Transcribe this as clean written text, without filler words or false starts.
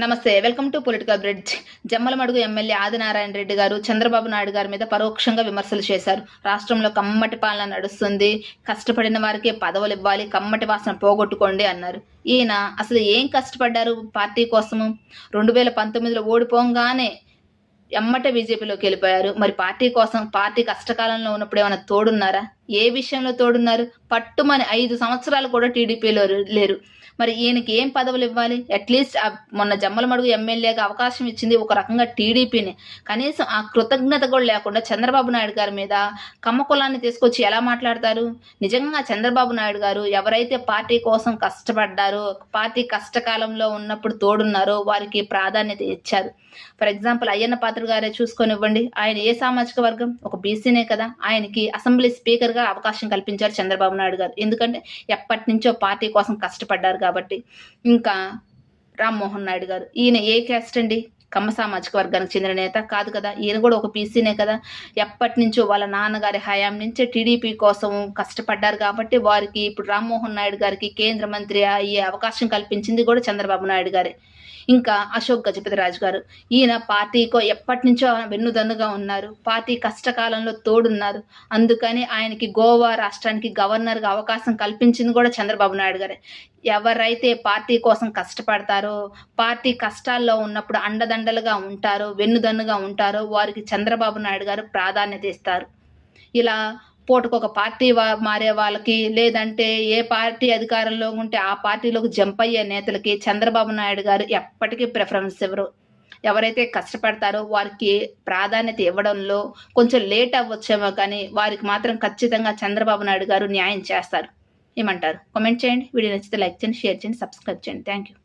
నమస్తే. Welcome to political bridge. Jammalamadugu MLA Adinarayana Reddy గారు చంద్రబాబు నాయుడు గారి మీద పరోక్షంగా విమర్శలు చేశారు. రాష్ట్రంలో కమ్మటి పాలన నడుస్తుంది, కష్టపడిన వారికే పదవులు ఇవ్వాలి, కమ్మటి వాసన పోగొట్టుకోండి అన్నారు. ఈయన అసలు ఏం కష్టపడ్డారు పార్టీ కోసము? 2019లో ఓడిపోగానే ఎమ్మటే బీజేపీలోకి వెళ్ళిపోయారు. మరి పార్టీ కోసం, పార్టీ కష్టకాలంలో ఉన్నప్పుడు ఏమైనా తోడున్నారా? ఏ విషయంలో తోడున్నారు? పట్టుమని 5 సంవత్సరాలు కూడా టీడీపీలో లేరు. మరి ఈయనకి ఏం పదవులు ఇవ్వాలి? అట్లీస్ట్ మొన్న జమ్మలమడుగు ఎమ్మెల్యేగా అవకాశం ఇచ్చింది ఒక రకంగా టీడీపీని. కనీసం ఆ కృతజ్ఞత కూడా లేకుండా చంద్రబాబు నాయుడు గారి మీద కమ్మ కులాన్ని తీసుకొచ్చి ఎలా మాట్లాడతారు? నిజంగా చంద్రబాబు నాయుడు గారు ఎవరైతే పార్టీ కోసం కష్టపడ్డారో, పార్టీ కష్టకాలంలో ఉన్నప్పుడు తోడున్నారో వారికి ప్రాధాన్యత ఇచ్చారు. ఫర్ ఎగ్జాంపుల్ అయ్యన్న పాత్ర గారే చూసుకొనివ్వండి. ఆయన ఏ సామాజిక వర్గం? ఒక బీసీనే కదా. ఆయనకి అసెంబ్లీ స్పీకర్గా అవకాశం కల్పించారు చంద్రబాబు నాయుడు గారు. ఎందుకంటే ఎప్పటి నుంచో పార్టీ కోసం కష్టపడ్డారు కాబట్టి. ఇంకా రామ్మోహన్ నాయుడు గారు, ఈయన ఏ క్యాస్ట్ అండి? కమ్మ సామాజిక వర్గానికి చెందిన నేత కాదు కదా. ఈయన కూడా ఒక పీసీనే కదా. ఎప్పటి నుంచో వాళ్ళ నాన్నగారి హయాం నుంచే టీడీపీ కోసం కష్టపడ్డారు కాబట్టి వారికి ఇప్పుడు రామ్మోహన్ నాయుడు గారికి కేంద్ర మంత్రి అయ్యే అవకాశం కల్పించింది కూడా చంద్రబాబు నాయుడు గారే. ఇంకా అశోక్ గజపతిరాజు గారు, ఈయన పార్టీకో ఎప్పటి నుంచో వెన్నుదన్నుగా ఉన్నారు, పార్టీ కష్టకాలంలో తోడున్నారు. అందుకని ఆయనకి గోవా రాష్ట్రానికి గవర్నర్గా అవకాశం కల్పించింది కూడా చంద్రబాబు నాయుడు గారే. ఎవరైతే పార్టీ కోసం కష్టపడతారో, పార్టీ కష్టాల్లో ఉన్నప్పుడు అండదండలుగా ఉంటారో, వెన్నుదన్నుగా ఉంటారో వారికి చంద్రబాబు నాయుడు గారు ప్రాధాన్యత ఇస్తారు. ఇలా పూటకొక పార్టీ మారే వాళ్ళకి, లేదంటే ఏ పార్టీ అధికారంలో ఉంటే ఆ పార్టీలోకి జంప్ అయ్యే నేతలకి చంద్రబాబు నాయుడు గారు ఎప్పటికీ ప్రిఫరెన్స్ ఇవ్వరు. ఎవరైతే కష్టపడతారో వారికి ప్రాధాన్యత ఇవ్వడంలో కొంచెం లేట్ అవ్వచ్చేమో కానీ వారికి మాత్రం ఖచ్చితంగా చంద్రబాబు నాయుడు గారు న్యాయం చేస్తారు. ఏమంటారు? కామెంట్ చేయండి. వీడియో నచ్చితే లైక్ చేయండి, షేర్ చేయండి, సబ్స్క్రైబ్ చేయండి. Thank you.